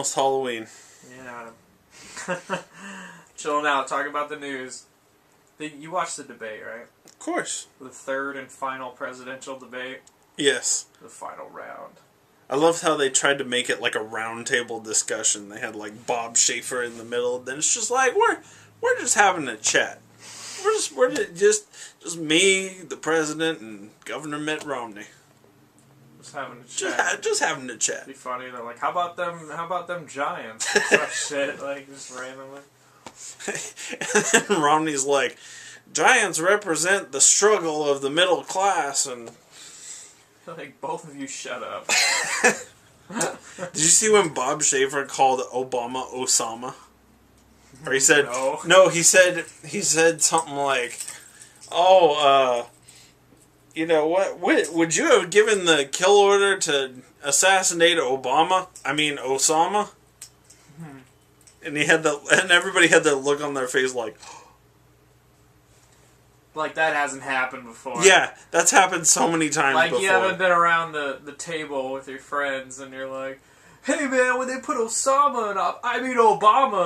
almost Halloween. Yeah. Chilling out, talking about the news. You watched the debate, right? Of course. The third and final presidential debate. Yes. The final round. I loved how they tried to make it like a round table discussion. They had like Bob Schaefer in the middle. Then it's just like we're just having a chat. We're just me, the president, and Governor Mitt Romney. Just having a chat. Just having a chat. It'd be funny. They're like, how about them Giants? Such shit, like just randomly. And then Romney's like, Giants represent the struggle of the middle class, and like, both of you shut up. Did you see when Bob Schaefer called Obama Osama? Or he said no. He said something like, "Oh, you know what? Would you have given the kill order to assassinate Obama? I mean Osama?" And everybody had that look on their face like, like that hasn't happened before. yeah, that's happened so many times like before. You haven't been around the table with your friends and you're like, hey man, when they put Obama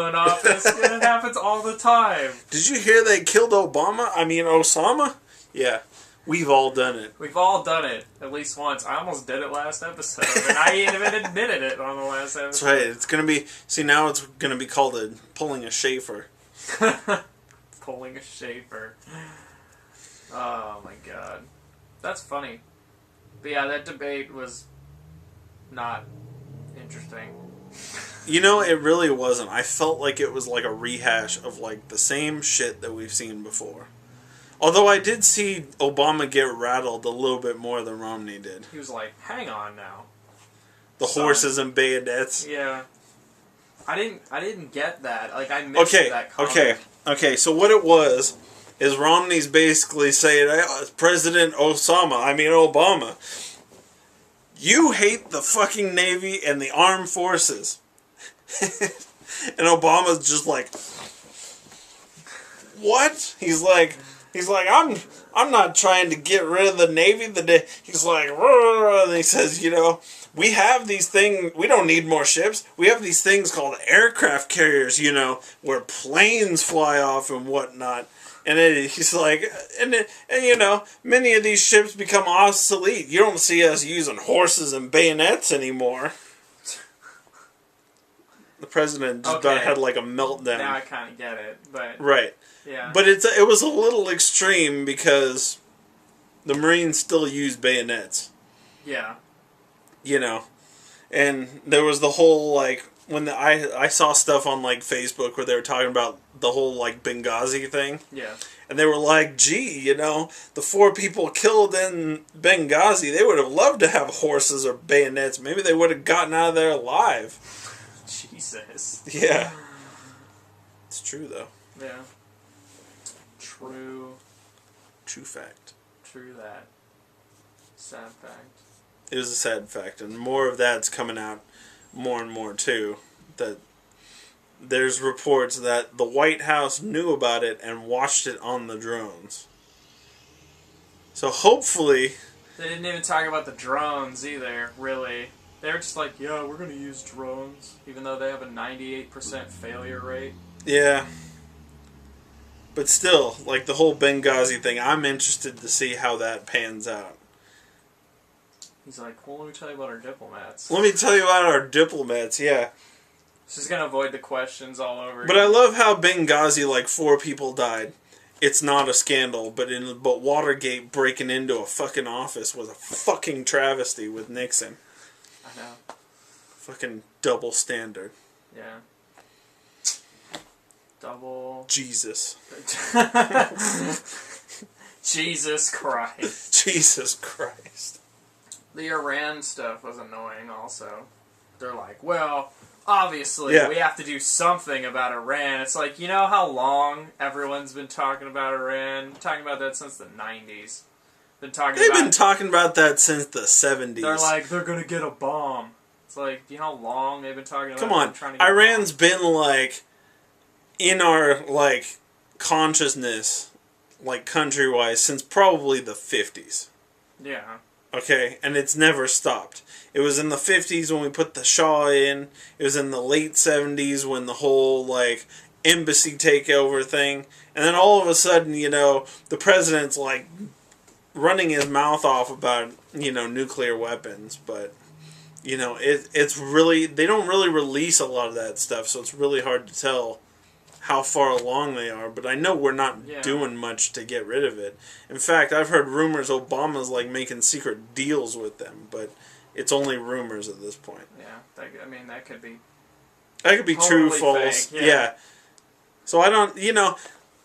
in office, it happens all the time. Did you hear they killed Obama? I mean Osama? Yeah, we've all done it. We've all done it at least once. I almost did it last episode, and I even admitted it on the last episode. That's right. It's gonna be. See, now it's gonna be called pulling a Schaefer. Pulling a Schaefer. Oh my god, that's funny. But yeah, that debate was not interesting. You know, it really wasn't. I felt like it was like a rehash of like the same shit that we've seen before. Although I did see Obama get rattled a little bit more than Romney did. He was like, hang on now. The horses and bayonets. Yeah. I didn't get that. Like, I missed that comment. Okay, so what it was is Romney's basically saying, President Obama, you hate the fucking Navy and the armed forces. And Obama's just like, what? He's like, I'm not trying to get rid of the Navy. He's like, and he says, you know, we have these things, we don't need more ships. We have these things called aircraft carriers, you know, where planes fly off and whatnot. And he's like, and you know, many of these ships become obsolete. You don't see us using horses and bayonets anymore. The president just had like a meltdown. Now I kind of get it, but right. Yeah. But it was a little extreme because the Marines still use bayonets. Yeah. You know, and there was the whole like when I saw stuff on like Facebook where they were talking about the whole like Benghazi thing. Yeah. And they were like, gee, you know, the 4 people killed in Benghazi, they would have loved to have horses or bayonets. Maybe they would have gotten out of there alive. Jesus. Yeah. It's true though. Yeah. True. True fact. True that. Sad fact. It was a sad fact, and more of that's coming out more and more too. That there's reports that the White House knew about it and watched it on the drones. So hopefully... They didn't even talk about the drones either, really. They were just like, yeah, we're going to use drones, even though they have a 98% failure rate. Yeah. But still, like the whole Benghazi thing, I'm interested to see how that pans out. He's like, well, let me tell you about our diplomats. Let me tell you about our diplomats, yeah. She's going to avoid the questions all over. But I love how Benghazi, like 4 people died. It's not a scandal, but Watergate breaking into a fucking office was a fucking travesty with Nixon. I know. Fucking double standard. Yeah. Double... Jesus. Jesus Christ. Jesus Christ. The Iran stuff was annoying also. They're like, well, obviously we have to do something about Iran. It's like, you know how long everyone's been talking about Iran? Talking about that since the 90s. They've been talking about that since the 70s. They're like, they're going to get a bomb. It's like, do you know how long they've been talking about Come on. trying to get Iran's been like in our like consciousness, like country-wise, since probably the 50s. Yeah. Okay, and it's never stopped. It was in the 50s when we put the Shah in. It was in the late 70s when the whole, like, embassy takeover thing. And then all of a sudden, the president's, like, running his mouth off about, nuclear weapons. But, it's really... They don't really release a lot of that stuff, so it's really hard to tell how far along they are, but I know we're not doing much to get rid of it. In fact, I've heard rumors Obama's like making secret deals with them, but it's only rumors at this point. Yeah, that could be... That could be totally true, false. Fake, yeah. So I don't,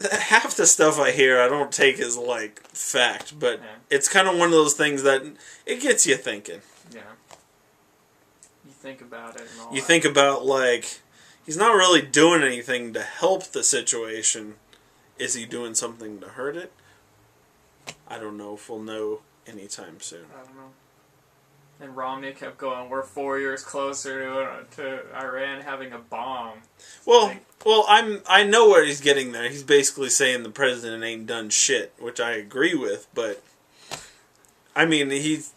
half the stuff I hear I don't take as like fact, but it's kind of one of those things that it gets you thinking. Yeah. You think about it and all You think about like... He's not really doing anything to help the situation. Is he doing something to hurt it? I don't know if we'll know anytime soon. I don't know. And Romney kept going, we're 4 years closer to Iran having a bomb. Well, I know where he's getting there. He's basically saying the president ain't done shit, which I agree with, but... I mean, he's,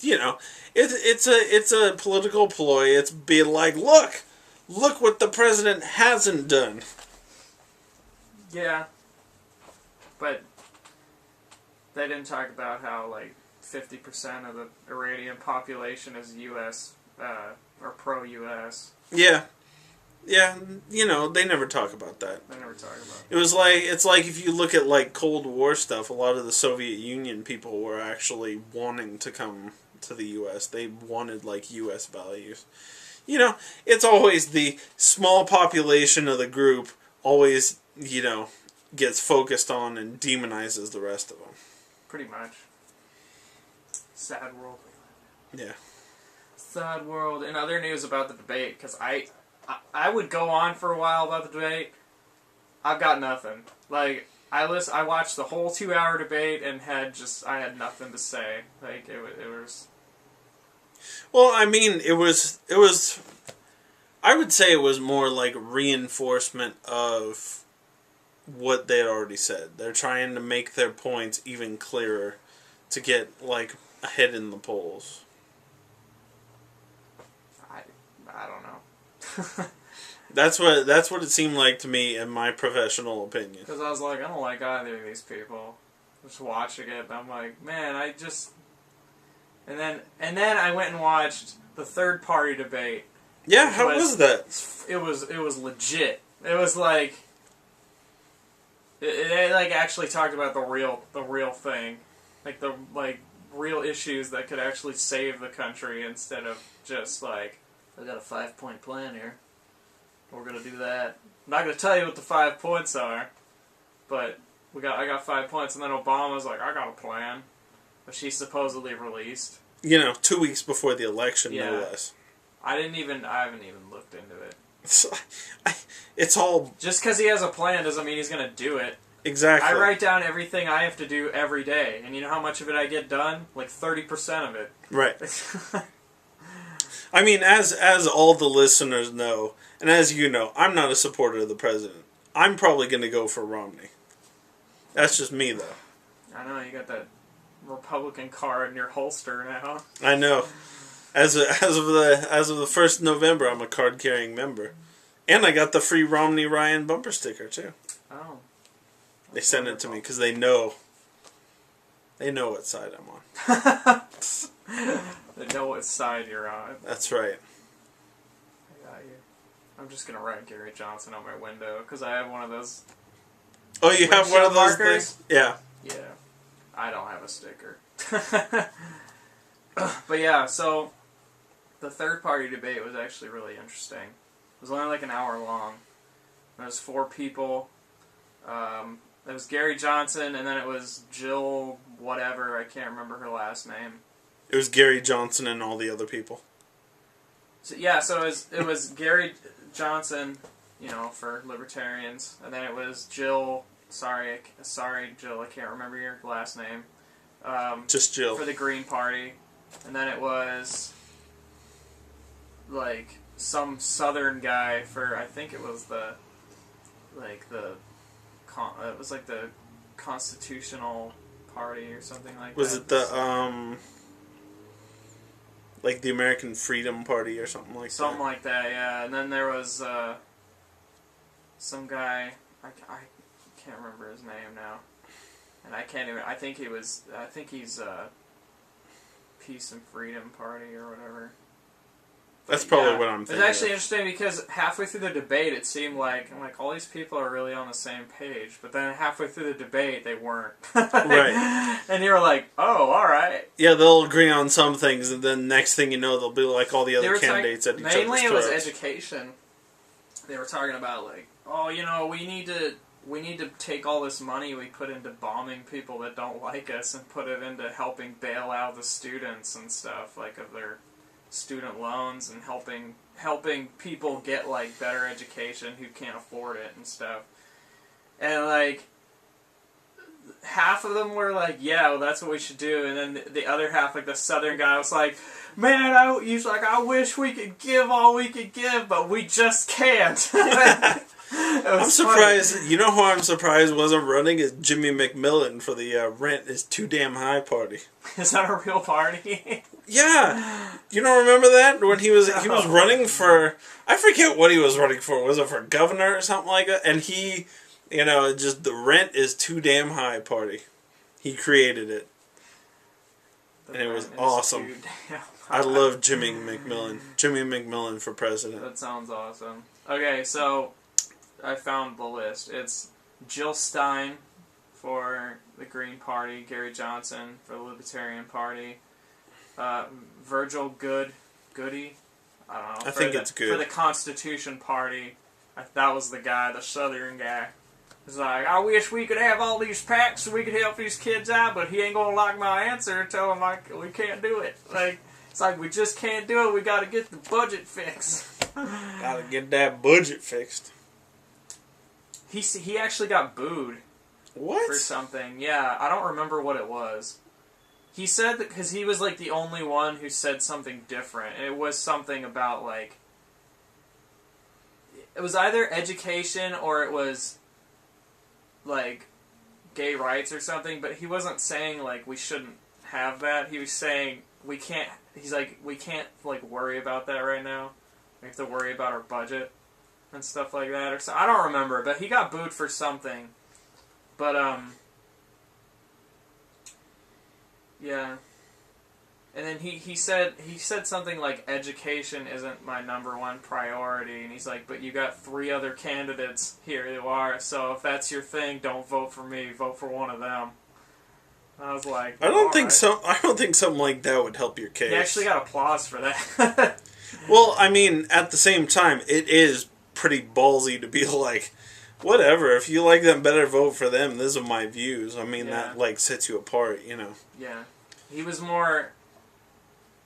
it's a political ploy. It's being like, Look what the president hasn't done. Yeah. But they didn't talk about how, like, 50% of the Iranian population is U.S., or pro-U.S. Yeah. Yeah, they never talk about that. They never talk about it. It's like if you look at, like, Cold War stuff, a lot of the Soviet Union people were actually wanting to come to the U.S. They wanted, like, U.S. values. It's always the small population of the group always, gets focused on and demonizes the rest of them. Pretty much. Sad world. Yeah. Sad world. In other news about the debate, because I would go on for a while about the debate. I've got nothing. Like, I watched the whole 2-hour debate and I had nothing to say. Like, it was... Well, I mean, it was, I would say it was more like reinforcement of what they had already said. They're trying to make their points even clearer to get, like, ahead in the polls. I don't know. That's what it seemed like to me, in my professional opinion. Because I was like, I don't like either of these people. Just watching it, and I'm like, man, I just... And then I went and watched the third party debate. Yeah, how was that? It was legit. It was like they like actually talked about the real thing, like the real issues that could actually save the country instead of just like, I got a 5-point plan here. We're gonna do that. I'm not gonna tell you what the 5 points are, but I got 5 points, and then Obama's like, I got a plan. But she supposedly released. 2 weeks before the election, no less. I haven't even looked into it. It's all... Just because he has a plan doesn't mean he's going to do it. Exactly. I write down everything I have to do every day. And you know how much of it I get done? Like 30% of it. Right. I mean, as all the listeners know, and as you know, I'm not a supporter of the president. I'm probably going to go for Romney. That's just me, though. I know, you got that Republican card in your holster now. I know. As of the 1st November, I'm a card-carrying member. And I got the free Romney-Ryan bumper sticker, too. Oh. They sent it to me because they know what side I'm on. They know what side you're on. That's right. I got you. I'm just going to write Gary Johnson on my window because I have one of those. Oh, you have one of those markers? things? Yeah. Yeah. I don't have a sticker. But yeah, so the third party debate was actually really interesting. It was only like an hour long. There was 4 people. It was Gary Johnson, and then it was Jill whatever. I can't remember her last name. It was Gary Johnson and all the other people. So, yeah, so it was Gary Johnson, for libertarians, and then it was Jill. Sorry, Jill. I can't remember your last name. Just Jill. For the Green Party, and then it was like some Southern guy for, I think it was the Constitutional Party or something like that. Was it the like the American Freedom Party or something like that. Something like that, yeah. And then there was some guy, I can't remember his name now. And I think he's Peace and Freedom Party or whatever. That's probably what I'm thinking. It's actually interesting because halfway through the debate, it seemed like all these people are really on the same page, but then halfway through the debate, they weren't. Right. And you were like, "Oh, all right." Yeah, they'll agree on some things, and then next thing you know, they'll be like all the other candidates at each other's throats. Mainly, it was education. They were talking about like, "Oh, we need to take all this money we put into bombing people that don't like us and put it into helping bail out the students and stuff, like of their student loans and helping people get like better education who can't afford it and stuff." And like half of them were like, "Yeah, well, that's what we should do," and then the other half, like the southern guy, was like, "Man, I wish we could give all we could give, but we just can't." I'm surprised. Funny. You know who I'm surprised wasn't running is Jimmy McMillan for the Rent is Too Damn High party. Is that a real party? Yeah, you don't remember that when he was running for, I forget what he was running for. Was it for governor or something like that? And he, just the Rent is Too Damn High party. He created it, and it was awesome. I love Jimmy McMillan. Jimmy McMillan for president. That sounds awesome. Okay, so I found the list. It's Jill Stein for the Green Party, Gary Johnson for the Libertarian Party, Virgil Goody, I don't know. I think it's good. For the Constitution Party, that was the guy, the Southern guy. He's like, "I wish we could have all these packs so we could help these kids out, but he ain't gonna like my answer. Tell him we can't do it. It's like we just can't do it. We got to get the budget fixed." Gotta get that budget fixed. He actually got booed. What? For something. Yeah, I don't remember what it was. He said that because he was like the only one who said something different. And it was something about like, it was either education or it was like gay rights or something, but he wasn't saying like we shouldn't have that. He was saying we can't like worry about that right now. We have to worry about our budget and stuff like that, or so. I don't remember, but he got booed for something. But yeah. And then he said something like education isn't my number one priority, and he's like, but you got 3 other candidates, here you are, so if that's your thing, don't vote for me, vote for one of them. And I was like, I don't think something like that would help your case. He actually got applause for that. Well, I mean, at the same time, it is pretty ballsy to be like, whatever, if you like them better, vote for them. These are my views. I mean, that, like, sets you apart, Yeah. He was more,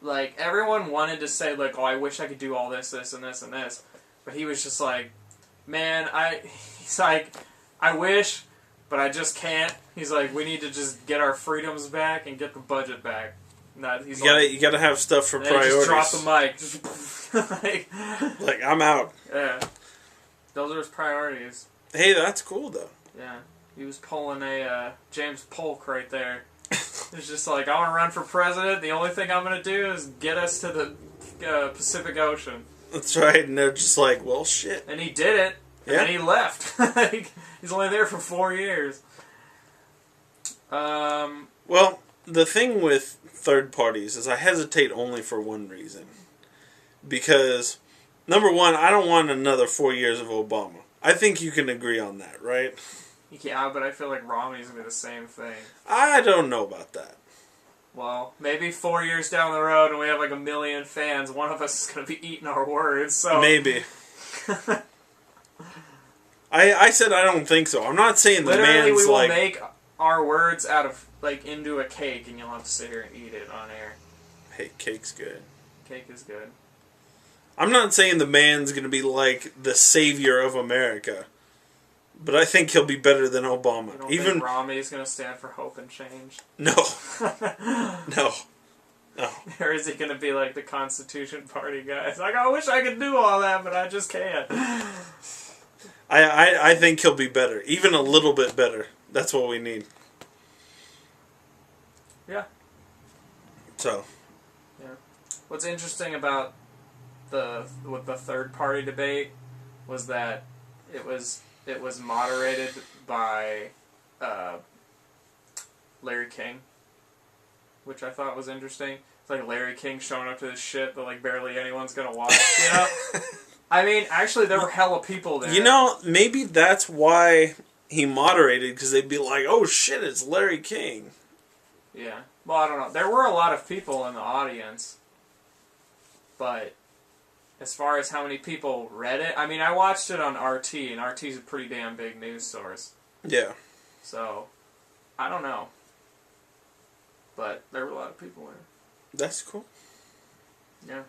like, everyone wanted to say, like, oh, I wish I could do all this, this, and this, and this. But he was just like, man, he's like, I wish, but I just can't. He's like, we need to just get our freedoms back and get the budget back. You gotta have stuff for priorities. Just drop the mic. like, I'm out. Yeah. Those are his priorities. Hey, that's cool, though. Yeah. He was pulling a James Polk right there. It's just like, I want to run for president. The only thing I'm going to do is get us to the Pacific Ocean. That's right. And they're just like, well, shit. And he did it. And then he left. He's only there for 4 years. Well, the thing with third parties is I hesitate only for one reason. Because, number one, I don't want another 4 years of Obama. I think you can agree on that, right? Yeah, but I feel like Romney's going to be the same thing. I don't know about that. Well, maybe 4 years down the road and we have like 1 million fans, one of us is going to be eating our words, so... Maybe. I said I don't think so. I'm not saying the Literally, man's we will like... make our words out of, like, into a cake and you'll have to sit here and eat it on air. Hey, cake's good. Cake is good. I'm not saying the man's going to be like the savior of America. But I think he'll be better than Obama. You don't think Romney's going to stand for hope and change? No. No. Or is he going to be like the Constitution Party guy? It's like, I wish I could do all that, but I just can't. I think he'll be better. Even a little bit better. That's what we need. Yeah. So. Yeah. What's interesting about the third party debate was that it was moderated by Larry King, which I thought was interesting. It's like Larry King showing up to this shit that like barely anyone's gonna watch. You know, I mean, actually, there were hella people there. You know, maybe that's why he moderated, because they'd be like, "Oh shit, it's Larry King." Yeah. Well, I don't know. There were a lot of people in the audience, but as far as how many people read it, I mean, I watched it on RT, and RT's a pretty damn big news source. Yeah. So, I don't know. But there were a lot of people there. That's cool. Yeah.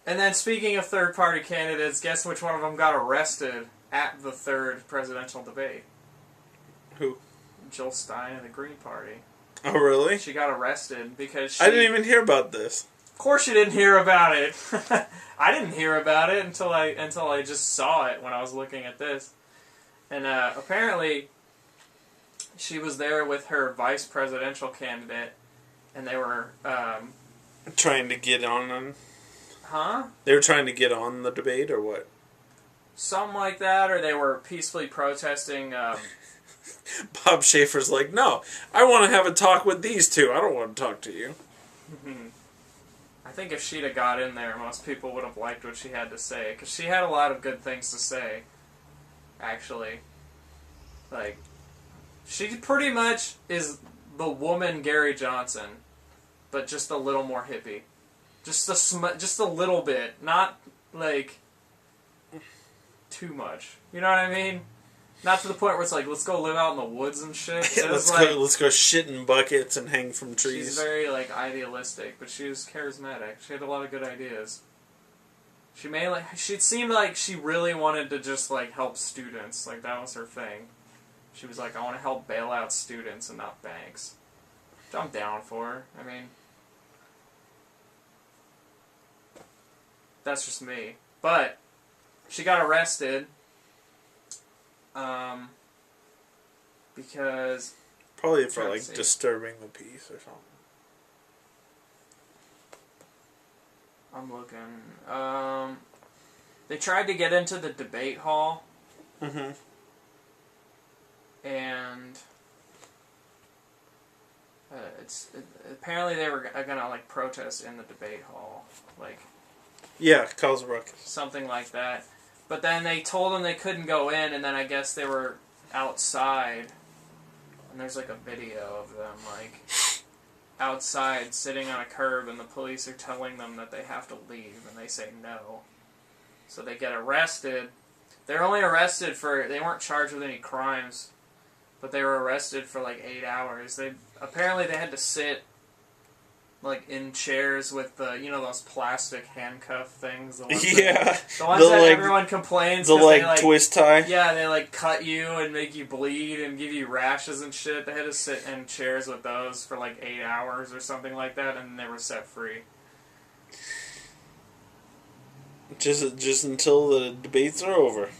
And then speaking of third-party candidates, guess which one of them got arrested at the third presidential debate? Who? Jill Stein of the Green Party. Oh, really? She got arrested because she... I didn't even hear about this. Of course you didn't hear about it. I didn't hear about it until I just saw it when I was looking at this. And apparently she was there with her vice presidential candidate, and they were... trying to get on them? Huh? They were trying to get on the debate, or what? Something like that, or they were peacefully protesting... Bob Schaefer's like, no, I want to have a talk with these two. I don't want to talk to you. I think if she'd have got in there, most people would have liked what she had to say, because she had a lot of good things to say, actually. Like, she pretty much is the woman Gary Johnson, but just a little more hippie. Just a little bit, not, like, too much. You know what I mean? Not to the point where it's like, let's go live out in the woods and shit. Let's go shit in buckets and hang from trees. She's very, like, idealistic, but she was charismatic. She had a lot of good ideas. She seemed like she really wanted to just, like, help students. Like, that was her thing. She was like, I want to help bail out students and not banks. Which I'm down for. I mean, that's just me. But she got arrested. Because... Probably for, like, disturbing the peace or something. I'm looking. They tried to get into the debate hall. Mm-hmm. And... apparently they were gonna, like, protest in the debate hall. Like... Yeah, cause a ruckus. Something like that. But then they told them they couldn't go in, and then I guess they were outside. And there's like a video of them like outside sitting on a curb, and the police are telling them that they have to leave, and they say no. So they get arrested. They're only arrested for... They weren't charged with any crimes, but they were arrested for like 8 hours. Apparently they had to sit like in chairs with the, you know, those plastic handcuff things. The ones that everyone complains. The like twist tie. Yeah, they like cut you and make you bleed and give you rashes and shit. They had to sit in chairs with those for like 8 hours or something like that, and they were set free. Just until the debates are over.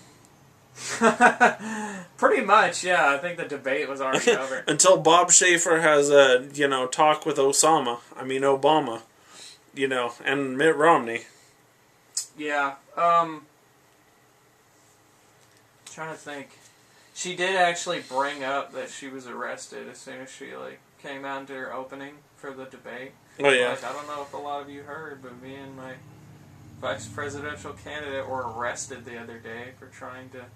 Pretty much, yeah. I think the debate was already over. Until Bob Schaefer has a, talk with Obama, and Mitt Romney. Yeah. Trying to think. She did actually bring up that she was arrested as soon as she came out into her opening for the debate. Oh yeah. I don't know if a lot of you heard, but me and my vice presidential candidate were arrested the other day for trying to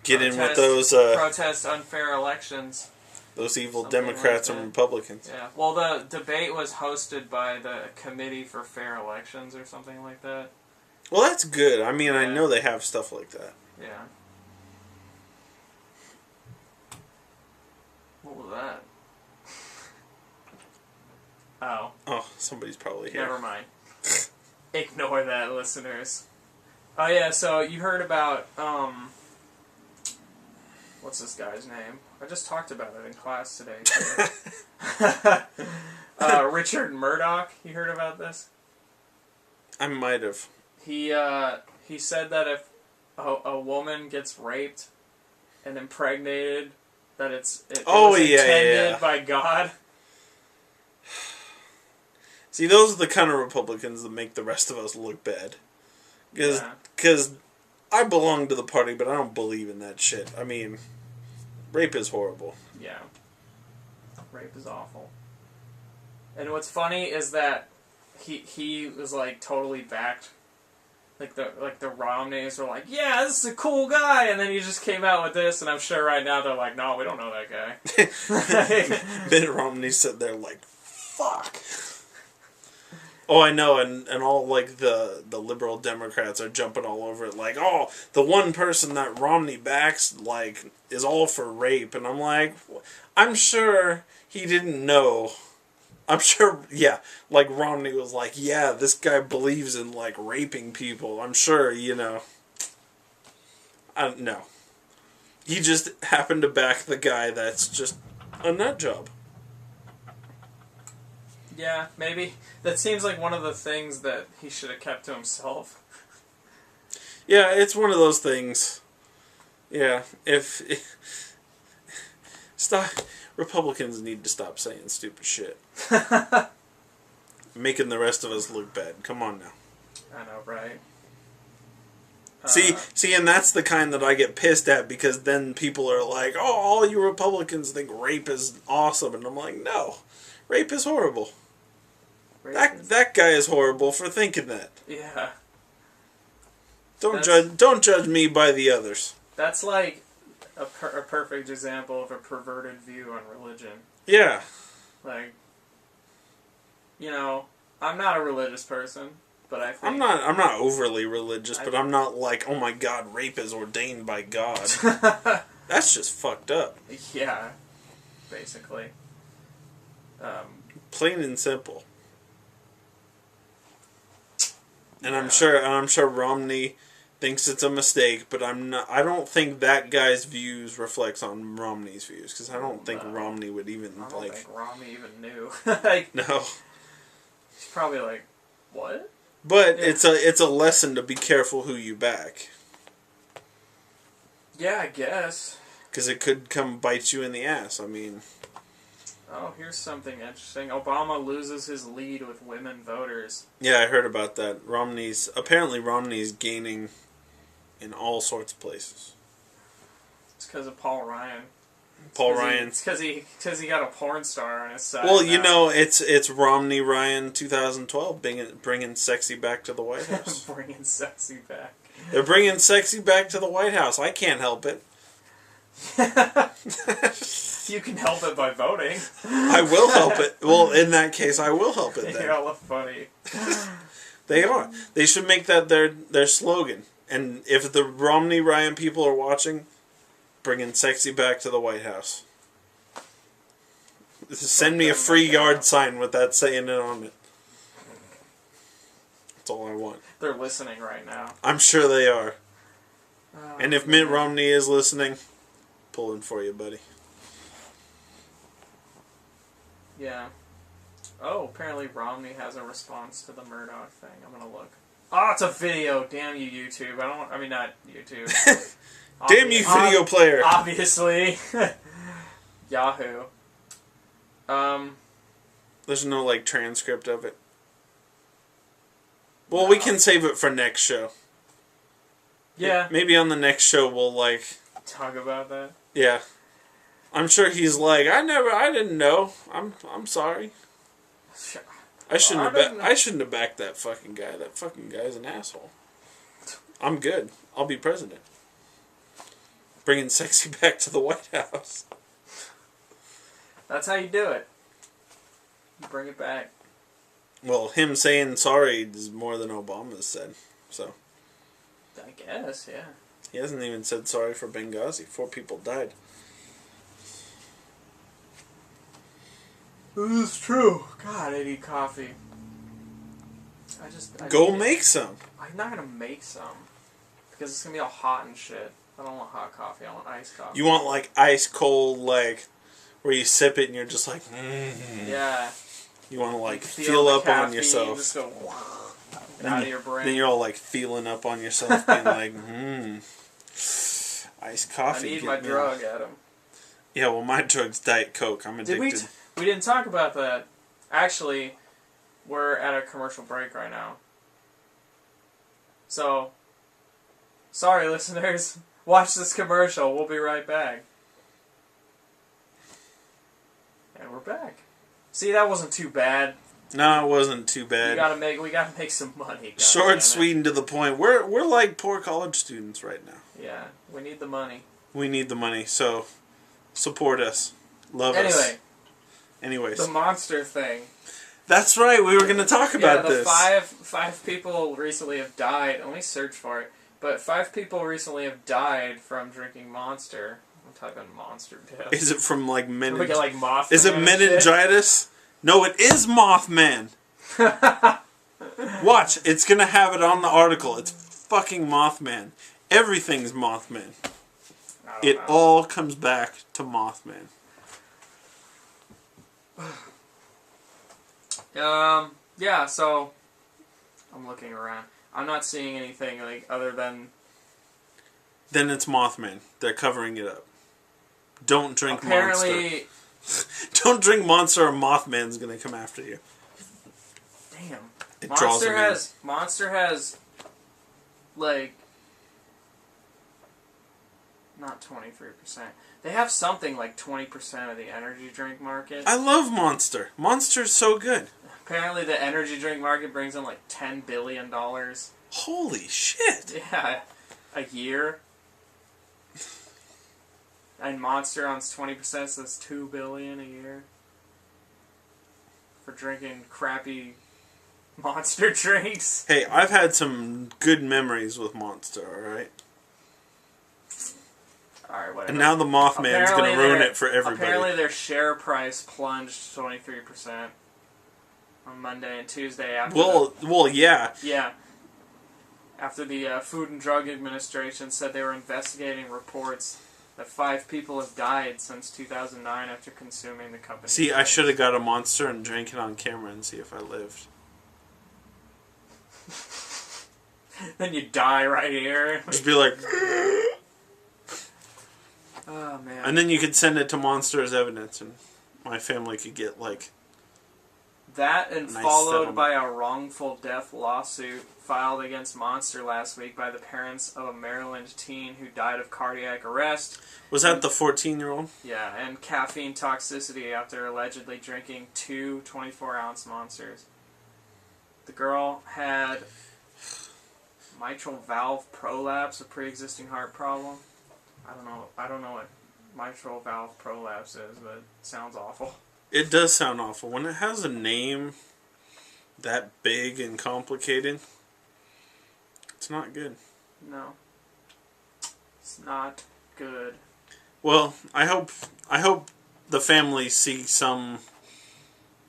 get in with those protest unfair elections. Those evil Democrats and Republicans. Yeah. Well, the debate was hosted by the Committee for Fair Elections or something like that. Well, that's good. I mean, I know they have stuff like that. Yeah. What was that? Oh. Oh, somebody's probably here. Never mind. Ignore that, listeners. Oh yeah, so you heard about, what's this guy's name? I just talked about it in class today. Richard Murdoch. You heard about this? I might have. He said that if a woman gets raped and impregnated, that it was intended by God. See, those are the kind of Republicans that make the rest of us look bad. Because I belong to the party, but I don't believe in that shit. I mean, rape is horrible. Yeah. Rape is awful. And what's funny is that he was like totally backed. Like the Romneys were like, yeah, this is a cool guy, and then he just came out with this, and I'm sure right now they're like, no, we don't know that guy. Mitt Romney sat there like, fuck. Oh, I know, and all like the liberal Democrats are jumping all over it, like, oh, the one person that Romney backs like is all for rape, and I'm like, I'm sure he didn't know. I'm sure, yeah, like Romney was like, yeah, this guy believes in like raping people. I'm sure, you know. No. He just happened to back the guy that's just a nut job. Yeah, maybe. That seems like one of the things that he should have kept to himself. Yeah, it's one of those things. Yeah, stop. Republicans need to stop saying stupid shit. Making the rest of us look bad. Come on now. I know, right? See, and that's the kind that I get pissed at, because then people are like, oh, all you Republicans think rape is awesome. And I'm like, no. Rape is horrible. That guy is horrible for thinking that. Yeah. Don't judge me by the others. That's like a perfect example of a perverted view on religion. Yeah. Like, you know, I'm not a religious person, but I think I'm not overly religious, but I'm not like, oh my God, rape is ordained by God. That's just fucked up. Yeah, basically. Plain and simple. And I'm sure Romney thinks it's a mistake, but I don't think that guy's views reflects on Romney's views, because I don't think Romney would even I don't think Romney even knew. No. He's probably like, what? But yeah. It's a lesson to be careful who you back. Yeah, I guess. Because it could come bite you in the ass. I mean. Oh, here's something interesting. Obama loses his lead with women voters. Yeah, I heard about that. Apparently Romney's gaining in all sorts of places. It's because of Paul Ryan. It's because he got a porn star on his side. Well, you know, it's Romney Ryan 2012 bringing sexy back to the White House. Bringing sexy back. They're bringing sexy back to the White House. I can't help it. You can help it by voting. I will help it. Well, in that case, I will help it then. You're all funny. They are. They should make that their slogan. And if the Romney Ryan people are watching, bringing sexy back to the White House. Send me a free yard sign with that saying it on it. That's all I want. They're listening right now. I'm sure they are. Oh, and if Mitt Romney is listening, pulling for you, buddy. Yeah. Oh, apparently Romney has a response to the Murdoch thing. I'm gonna look. Oh, it's a video. Damn you, YouTube. Not YouTube. Damn you, video player. Obviously. Yahoo. There's no, like, transcript of it. Well, we can save it for next show. Yeah. Maybe on the next show we'll, like... talk about that? Yeah. I'm sure he's like, I didn't know. I'm sorry. I shouldn't have backed that fucking guy. That fucking guy's an asshole. I'm good. I'll be president. Bringing sexy back to the White House. That's how you do it. You bring it back. Well, him saying sorry is more than Obama said. So. I guess, yeah. He hasn't even said sorry for Benghazi. 4 people died. This is true. God, I need coffee. Go make some. I'm not gonna make some. Because it's gonna be all hot and shit. I don't want hot coffee, I want iced coffee. You want, like, ice cold, like, where you sip it and you're just like, Yeah. You want to, like, feel up on yourself. Just go out of your brain. Then you're all, like, feeling up on yourself, being like, iced coffee. I need my drug, Adam. Yeah, well, my drug's Diet Coke. I'm addicted. We didn't talk about that. Actually, we're at a commercial break right now. So, sorry listeners, watch this commercial, we'll be right back. And we're back. See, that wasn't too bad. No, it wasn't too bad. We gotta make some money. Short, sweet, and to the point. We're like poor college students right now. Yeah, we need the money. We need the money, so support us. Love us. Anyways. The monster thing. That's right, we were going to talk about this. Five people recently have died. Let me search for it. But 5 people recently have died from drinking Monster. I'm typing monster death. Is it from like We get like Mothman. Is it meningitis? No, it is Mothman. Watch, it's going to have it on the article. It's fucking Mothman. Everything's Mothman. It all comes back to Mothman. Yeah, so I'm looking around. I'm not seeing anything like other than. Then it's Mothman. They're covering it up. Don't drink Monster. Don't drink Monster or Mothman's gonna come after you. Damn. Monster has like not 23%. They have something like 20% of the energy drink market. I love Monster. Monster's so good. Apparently the energy drink market brings in like $10 billion. Holy shit. Yeah, a year. And Monster owns 20%, so that's $2 billion a year. For drinking crappy Monster drinks. Hey, I've had some good memories with Monster, alright? Alright, whatever. And now the Mothman's going to ruin it for everybody. Apparently their share price plunged 23% on Monday and Tuesday after yeah. Yeah. After the Food and Drug Administration said they were investigating reports that 5 people have died since 2009 after consuming the company's See, I should have got a Monster and drank it on camera and see if I lived. Then you die right here. Just be like... Oh, man. And then you could send it to Monster as evidence, and my family could get, like... That and nice followed settlement. by a wrongful death lawsuit filed against Monster last week by the parents of a Maryland teen who died of cardiac arrest. Was that the 14-year-old? Yeah, and caffeine toxicity after allegedly drinking 2 24-ounce Monsters. The girl had mitral valve prolapse, a pre-existing heart problem. I don't know what mitral valve prolapse is, but it sounds awful. It does sound awful. When it has a name that big and complicated, it's not good. No. It's not good. Well, I hope the family sees some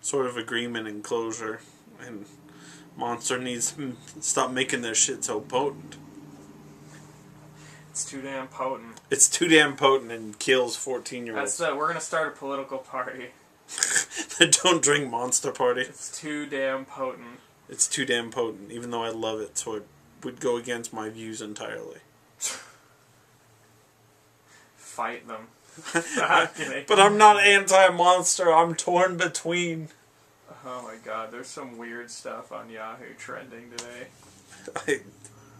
sort of agreement and closure, and Monster needs to stop making their shit so potent. It's too damn potent. It's too damn potent and kills 14-year-olds. We're gonna start a political party. The Don't Drink Monster party. It's too damn potent. It's too damn potent, even though I love it, so it would go against my views entirely. Fight them. But I'm not anti-Monster, I'm torn between. Oh my god, there's some weird stuff on Yahoo trending today.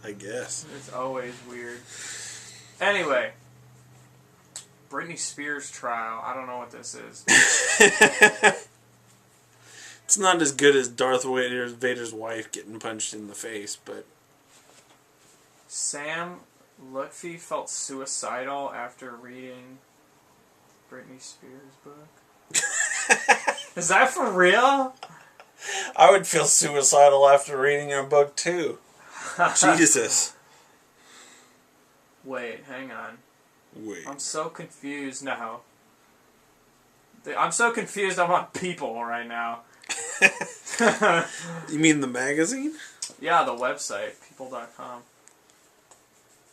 I guess. It's always weird. Anyway. Britney Spears trial. I don't know what this is. It's not as good as Darth Vader's wife getting punched in the face, but... Sam Lutfi felt suicidal after reading Britney Spears' book. Is that for real? I would feel suicidal after reading her book, too. Jesus. Wait, hang on. Wait. I'm so confused now. I'm so confused I'm on People right now. You mean the magazine? Yeah, the website, people.com.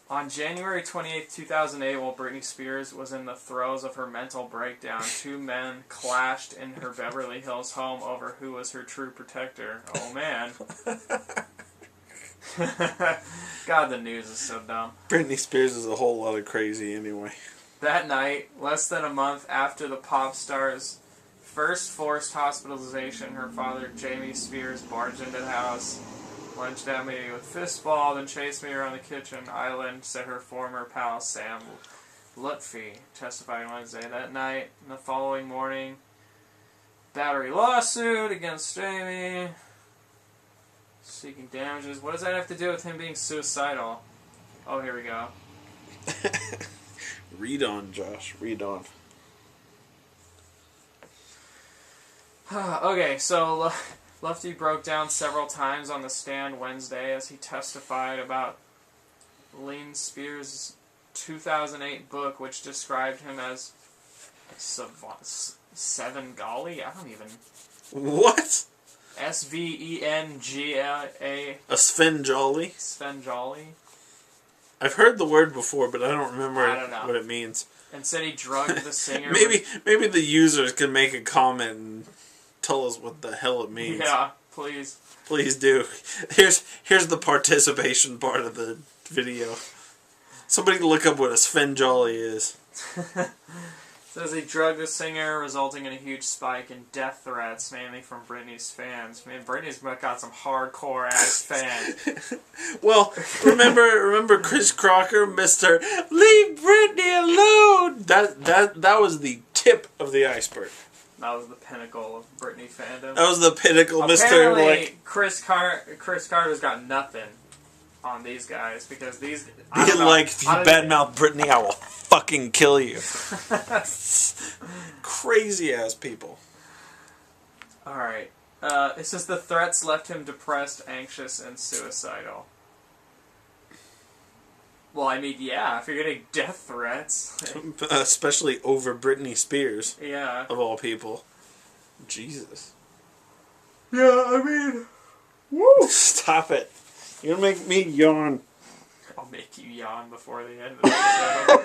On January 28, 2008, while Britney Spears was in the throes of her mental breakdown, 2 men clashed in her Beverly Hills home over who was her true protector. Oh, man. God, the news is so dumb. Britney Spears is a whole lot of crazy anyway. That night, less than a month after the pop star's First forced hospitalization, her father, Jamie Spears, barged into the house, lunged at me with fistball, then chased me around the kitchen island, said her former pal, Sam Lutfi, testified Wednesday. That night and the following morning, battery lawsuit against Jamie, seeking damages. What does that have to do with him being suicidal? Oh, here we go. Read on, Josh. Read on. Okay, so Lutfi broke down several times on the stand Wednesday as he testified about Lynn Spears' 2008 book, which described him as Svengali. I don't even. What? Svengali. A Svengali? Svengali. I've heard the word before, but I don't remember what it means. And said he drugged the singer. Maybe the users can make a comment and tell us what the hell it means. Yeah, please. Please do. Here's the participation part of the video. Somebody look up what a Svengali is. Says he drugged the singer, resulting in a huge spike in death threats, mainly from Britney's fans. Man, Britney's got some hardcore ass fans. Well, remember Chris Crocker, Mr. Leave Britney alone. That was the tip of the iceberg. That was the pinnacle of Britney fandom. That was the pinnacle, Apparently, Mr. Like Chris Carter's got nothing on these guys because these. If you badmouth Britney, I will fucking kill you. Crazy ass people. All right. It says the threats left him depressed, anxious, and suicidal. Well, I mean, yeah, if you're getting death threats. Especially over Britney Spears. Yeah. Of all people. Jesus. Yeah, I mean... Woo! Stop it. You're gonna make me yawn. I'll make you yawn before the end of the show.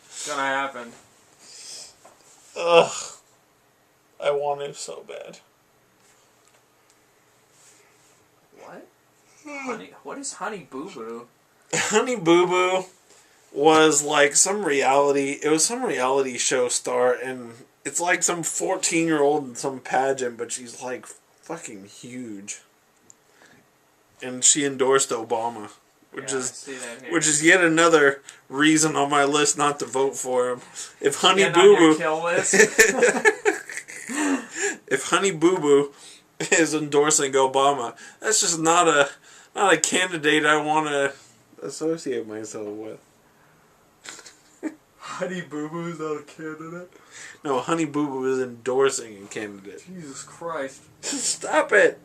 It's gonna happen. Ugh. I want it so bad. What? What is Honey Boo Boo? Honey Boo Boo was like some reality show star, and it's like some 14-year-old in some pageant, but she's like fucking huge. And she endorsed Obama, which is yet another reason on my list not to vote for him. If Honey Boo Boo if Honey Boo Boo is endorsing Obama, that's just not a candidate I want to associate myself with. Honey Boo Boo is not a candidate? No, Honey Boo Boo is endorsing a candidate. Jesus Christ. Stop it!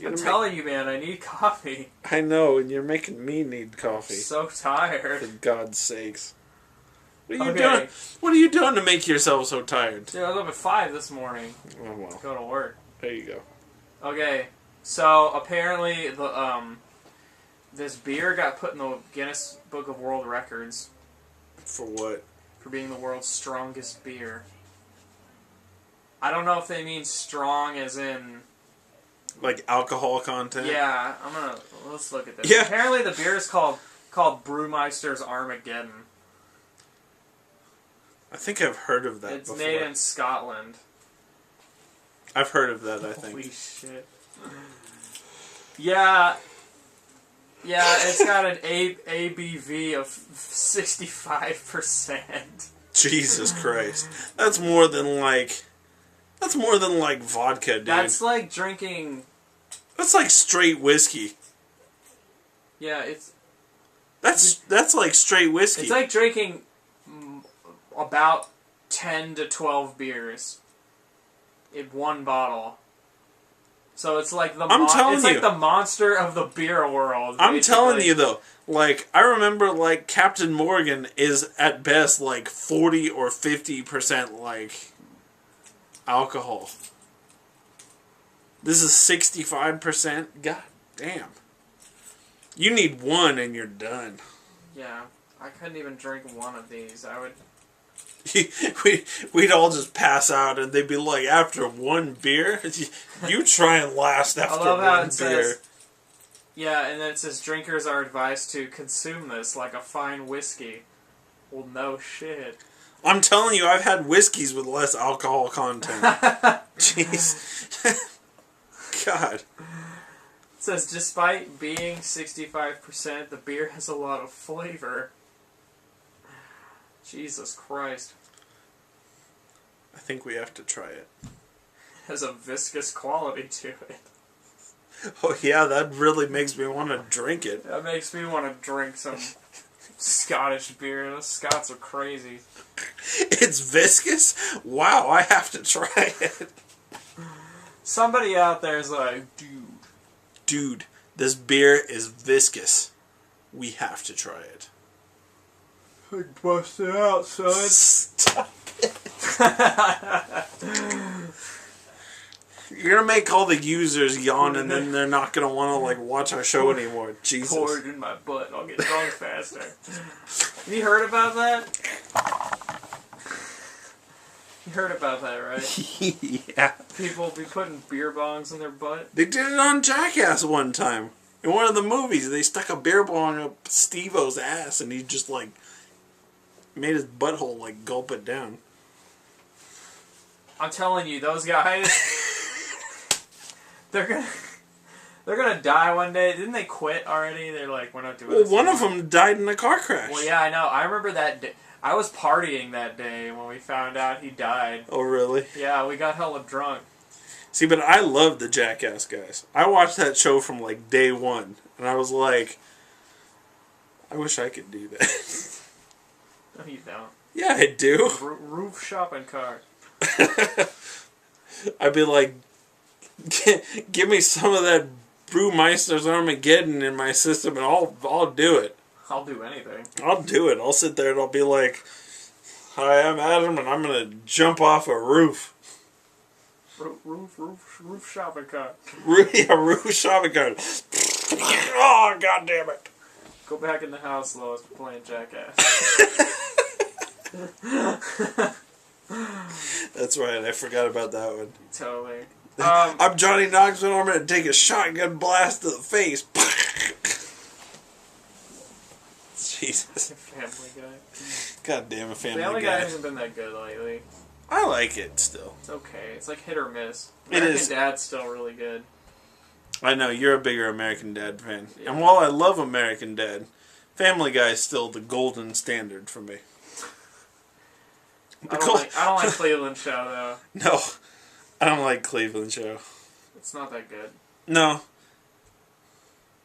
I'm telling you, man, I need coffee. I know, and you're making me need coffee. So tired. For God's sakes. What are you doing? What are you doing to make yourself so tired? Dude, I was up at 5 this morning. Oh, well. Go to work. There you go. Okay, so apparently this beer got put in the Guinness Book of World Records. For what? For being the world's strongest beer. I don't know if they mean strong as in... Like alcohol content? Yeah, let's look at this. Yeah. Apparently the beer is called Brewmeister's Armageddon. I think I've heard of that It's before. made in Scotland. I've heard of that, I think. Holy shit. Yeah. Yeah, it's got an ABV of 65%. Jesus Christ. That's more than like vodka, dude. That's like drinking... That's like straight whiskey. Yeah, it's... That's like straight whiskey. It's like drinking about 10 to 12 beers in one bottle. So it's like the the monster of the beer world. I'm telling you though, like I remember like Captain Morgan is at best like 40 or 50% like alcohol. This is 65%. God damn. You need one and you're done. Yeah, I couldn't even drink one of these. I would. We'd all just pass out, and they'd be like, after one beer, you try and last after one beer. Says, yeah, and then it says drinkers are advised to consume this like a fine whiskey. Well, no shit. I'm telling you, I've had whiskeys with less alcohol content. Jeez. God. It says, despite being 65%, the beer has a lot of flavor. Jesus Christ. I think we have to try it. It has a viscous quality to it. Oh yeah, that really makes me want to drink it. That makes me want to drink some Scottish beer. Those Scots are crazy. It's viscous? Wow, I have to try it. Somebody out there is like, Dude, this beer is viscous. We have to try it. Bust it out, son. Stop it. You're gonna make all the users yawn, and then they're not gonna want to like watch our show anymore. Jesus. Pour it in my butt. I'll get drunk faster. Have you heard about that? You heard about that, right? Yeah. People be putting beer bongs in their butt. They did it on Jackass one time. In one of the movies, they stuck a beer bong up Steve-O's ass, and he just like made his butthole like gulp it down. I'm telling you, those guys, they're gonna die one day. Didn't they quit already? They're like, we're not doing this Well, one of anymore. them died in a car crash. Well, yeah, I know. I remember that day. I was partying that day when we found out he died. Oh, really? Yeah, we got hella drunk. See, but I love the Jackass guys. I watched that show from like day one, and I was like, I wish I could do that. No, you don't. Yeah, I do. Roof shopping cart. I'd be like, give me some of that Brewmeister's Armageddon in my system, and I'll do it. I'll do anything. I'll do it. I'll sit there and I'll be like, hi, I'm Adam, and I'm gonna jump off a roof. Roof shopping cart. Roof shopping cart. Oh, God damn it. Go back in the house, Lois. We're playing Jackass. That's right. I forgot about that one. Totally. I'm Johnny Knoxville. I'm going to take a shotgun blast to the face. Jesus. Family Guy. God damn it, Family Family Guy. Guy hasn't been that good lately. I like it still. It's okay. It's like hit or miss. It American is. Dad's still really good. I know, you're a bigger American Dad fan. Yeah. And while I love American Dad, Family Guy is still the golden standard for me. I don't like Cleveland Show, though. No, I don't like Cleveland Show. It's not that good. No.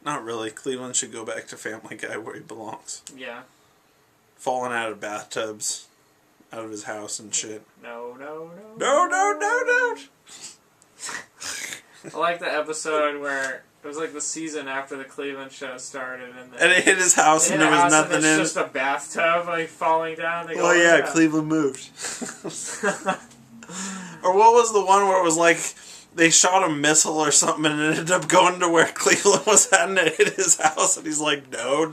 Not really. Cleveland should go back to Family Guy where he belongs. Yeah. Falling out of bathtubs, out of his house and shit. No. No. I like the episode where it was like the season after the Cleveland Show started, and And it hit his house and there was nothing in It's just a bathtub like falling down. They go, Oh yeah, Cleveland moved. Or what was the one where it was like they shot a missile or something and it ended up going to where Cleveland was at and it hit his house and he's like, no.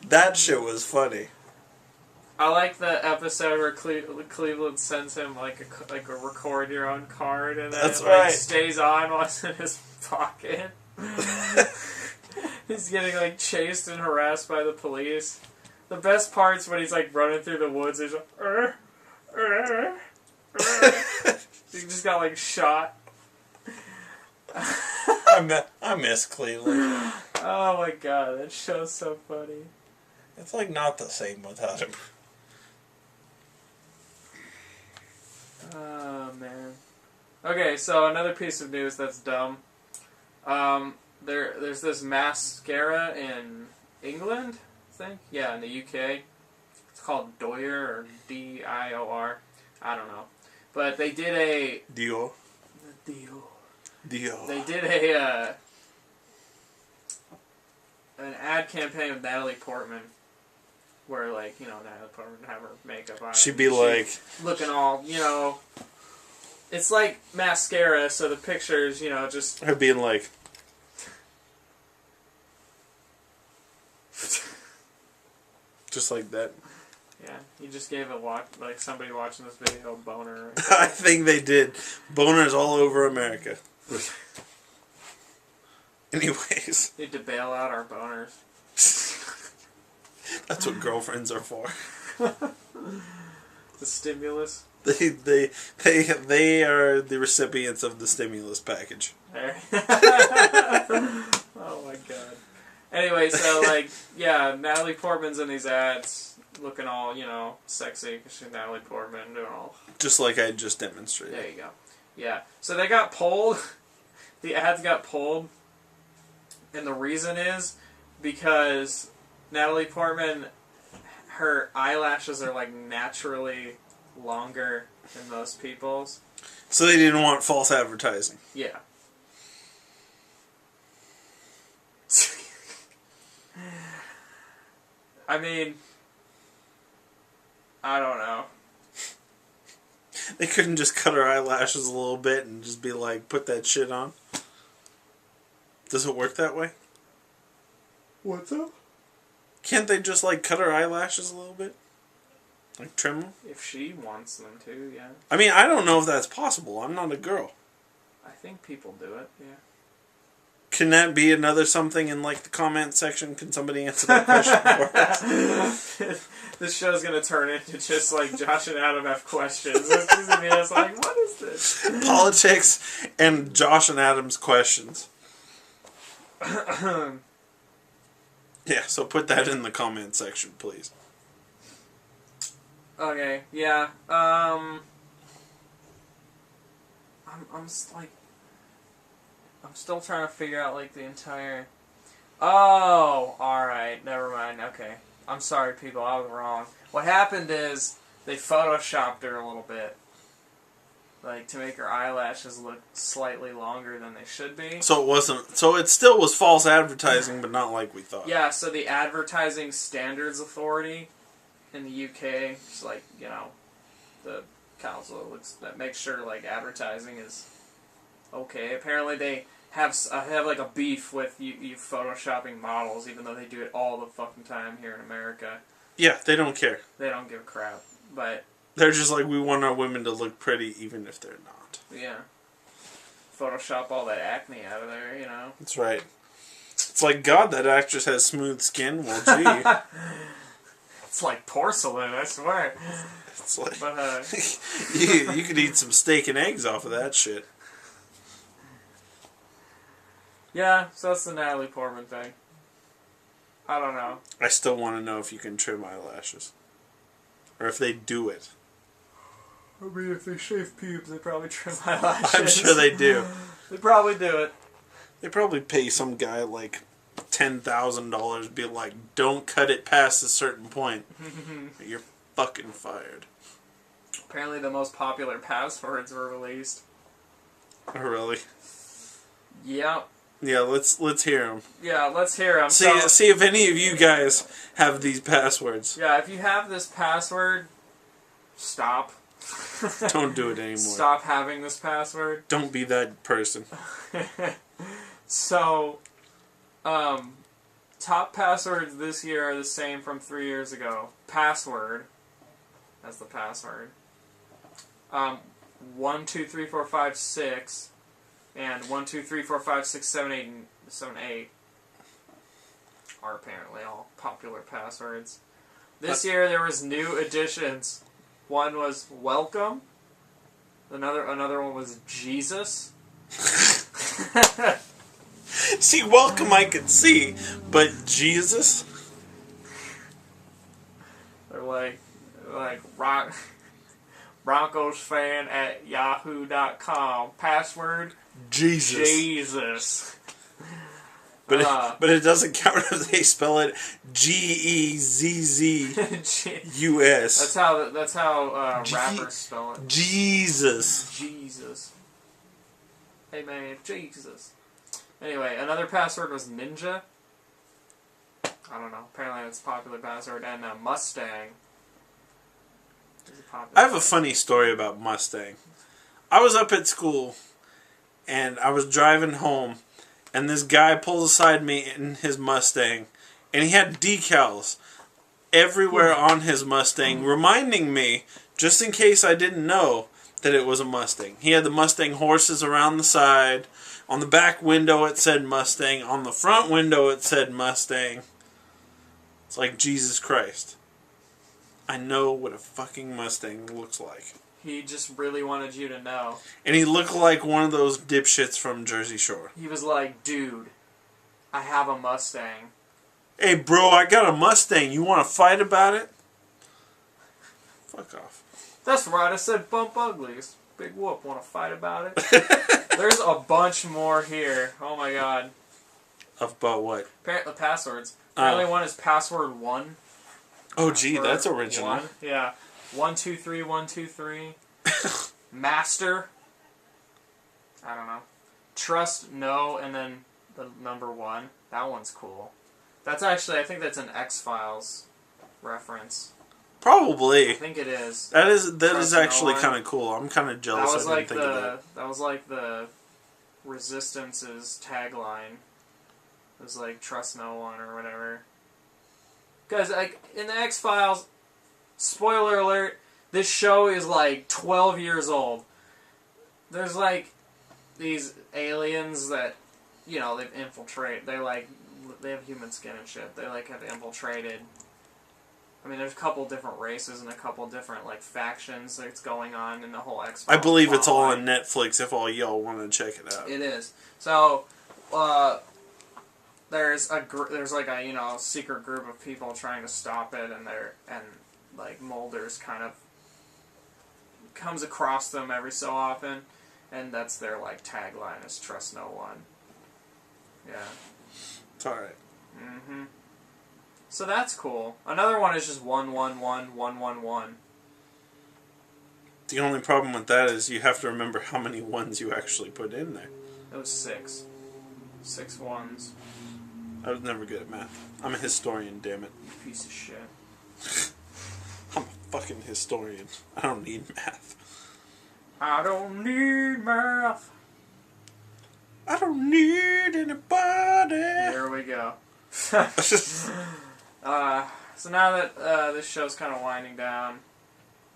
That shit was funny. I like the episode where Cleveland sends him like a record your own card, and then That's it right. stays on while it's in his pocket. He's getting like chased and harassed by the police. The best part's when he's like running through the woods. He's like, he just got like shot. I miss Cleveland. Oh my god, that show's so funny. It's like not the same without him. Oh man. Okay, so another piece of news that's dumb. There's this mascara in England, I think. Yeah, in the UK. It's called Doyer or Dior. I don't know. But they did a Dio. They did an ad campaign with Natalie Portman, where like Natalie Portman would have her makeup on. She'd be like looking all It's like mascara, so the pictures just her being like. Just like that. yeah. You just gave somebody watching this video a boner. I think they did. Boners all over America. Anyways. Need to bail out our boners. That's what girlfriends are for. The stimulus. They are the recipients of the stimulus package. Oh my god. Anyway, so like, yeah, Natalie Portman's in these ads, looking all, you know, sexy because she's Natalie Portman, doing all. Just like I just demonstrated. There you go. Yeah. So they got pulled. The ads got pulled, and the reason is because Natalie Portman, her eyelashes are like naturally longer than most people's. So they didn't want false advertising. Yeah. I mean, I don't know. They couldn't just cut her eyelashes a little bit and just be like, put that shit on? Does it work that way? What's up? Can't they just like cut her eyelashes a little bit? Like trim them? If she wants them to, yeah. I mean, I don't know if that's possible. I'm not a girl. I think people do it, yeah. Can that be another something in like the comment section? Can somebody answer that question for us? This show's gonna turn into just like Josh and Adam have questions. It's gonna be us like, what is this? Politics and Josh and Adam's questions. Yeah, so put that in the comment section, please. Okay, yeah. I'm still trying to figure out like the entire. Oh, all right, never mind. Okay, I'm sorry, people. I was wrong. What happened is they photoshopped her a little bit, like to make her eyelashes look slightly longer than they should be. So it wasn't. So it still was false advertising, but not like we thought. Yeah. So the Advertising Standards Authority in the UK, it's like, you know, the council that makes sure like advertising is okay. Apparently they have like a beef with you photoshopping models, even though they do it all the fucking time here in America. Yeah, they don't care. They don't give a crap. But they're just like, we want our women to look pretty even if they're not. Yeah. Photoshop all that acne out of there, you know. That's right. It's like, God, that actress has smooth skin. Well, gee. It's like porcelain, I swear. It's like, but, you could eat some steak and eggs off of that shit. Yeah, so that's the Natalie Portman thing. I don't know. I still want to know if you can trim eyelashes. Or if they do it. I mean, if they shave pubes, they probably trim eyelashes. I'm sure they do. They probably do it. They probably pay some guy like $10,000, be like, don't cut it past a certain point. You're fucking fired. Apparently the most popular passwords were released. Oh, really? Yep. Yeah, let's hear them. Yeah, let's hear them. See if any of you guys have these passwords. Yeah, if you have this password, stop. Don't do it anymore. Stop having this password. Don't be that person. So, top passwords this year are the same from 3 years ago. Password. That's the password. 1, 2, 3, 4, 5, 6. And 1, 2, 3, 4, 5, 6, 7, 8, and 7, 8 are apparently all popular passwords. This year there was new additions. One was welcome. Another one was Jesus. See, welcome I could see, but Jesus? They're like Broncos fan at yahoo.com. Password Jesus. But it doesn't count if they spell it Geezzus. That's how rappers spell it. Jesus. Jesus. Hey man, Jesus. Anyway, another password was Ninja. I don't know. Apparently it's a popular password. And Mustang. I have a funny story about Mustang. I was up at school, and I was driving home, and this guy pulls aside me in his Mustang, and he had decals everywhere on his Mustang, reminding me, just in case I didn't know, that it was a Mustang. He had the Mustang horses around the side. On the back window it said Mustang. On the front window it said Mustang. It's like Jesus Christ. I know what a fucking Mustang looks like. He just really wanted you to know. And he looked like one of those dipshits from Jersey Shore. He was like, dude, I have a Mustang. Hey, bro, I got a Mustang. You want to fight about it? Fuck off. That's right, I said bump uglies. Big whoop, want to fight about it? There's a bunch more here. Oh my god. About what? The passwords. Apparently one is password 1. Oh, gee, that's original. 1. Yeah. 123 123. Master. I don't know. Trust no, and then the number 1. That one's cool. That's actually, I think that's an X-Files reference. Probably. I think it is. That is actually kind of cool. I'm kind of jealous. That was I didn't think of that. That was like the Resistance's tagline. It was like trust no one or whatever. Because like in the X-Files, spoiler alert, this show is like 12 years old. There's like these aliens that, you know, they've infiltrated. They have human skin and shit. They like have infiltrated. I mean, there's a couple different races and a couple different like factions that's going on in the whole X-Files. I believe it's all on Netflix. If all y'all want to check it out, it is. So, there's like a, you know, secret group of people trying to stop it, and like Mulder's kind of comes across them every so often, and that's their like tagline is trust no one. Yeah. it's all right. Mm-hmm. So that's cool. Another one is just 111111. The only problem with that is you have to remember how many ones you actually put in there. It was 6. 6 ones. I was never good at math. I'm a historian, damn it. You piece of shit. I'm a fucking historian. I don't need math. I don't need math. I don't need anybody. Here we go. So now that this show's kind of winding down,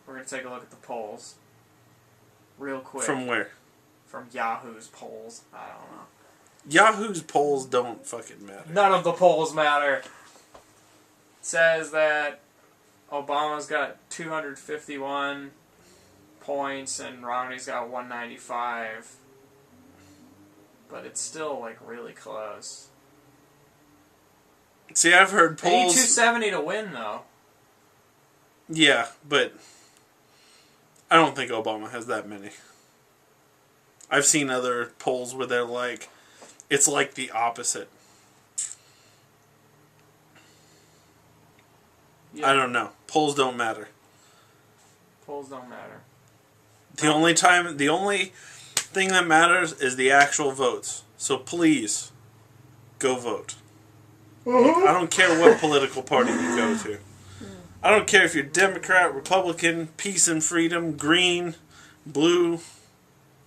we're going to take a look at the polls. Real quick. From where? From Yahoo's polls. I don't know. Yahoo's polls don't fucking matter. None of the polls matter. It says that Obama's got 251 points and Romney's got 195. But it's still, like, really close. See, I've heard They need polls... 270 to win, though. Yeah, but I don't think Obama has that many. I've seen other polls where they're like, it's like the opposite. Yeah. I don't know. Polls don't matter. Polls don't matter. The only thing that matters is the actual votes. So please, go vote. I don't care what political party you go to. I don't care if you're Democrat, Republican, Peace and Freedom, Green, Blue,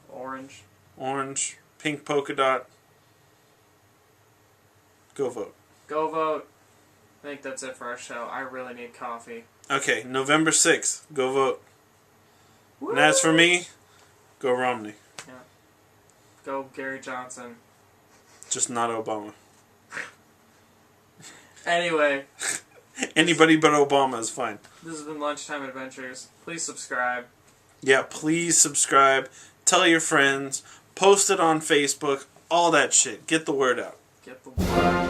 Orange, Pink Polka Dot. Go vote. Go vote. I think that's it for our show. I really need coffee. Okay, November 6th. Go vote. Woo! And as for me, go Romney. Yeah. Go Gary Johnson. Just not Obama. Anyway. Anybody but Obama is fine. This has been Lunchtime Adventures. Please subscribe. Yeah, please subscribe. Tell your friends. Post it on Facebook. All that shit. Get the word out. Get the word out.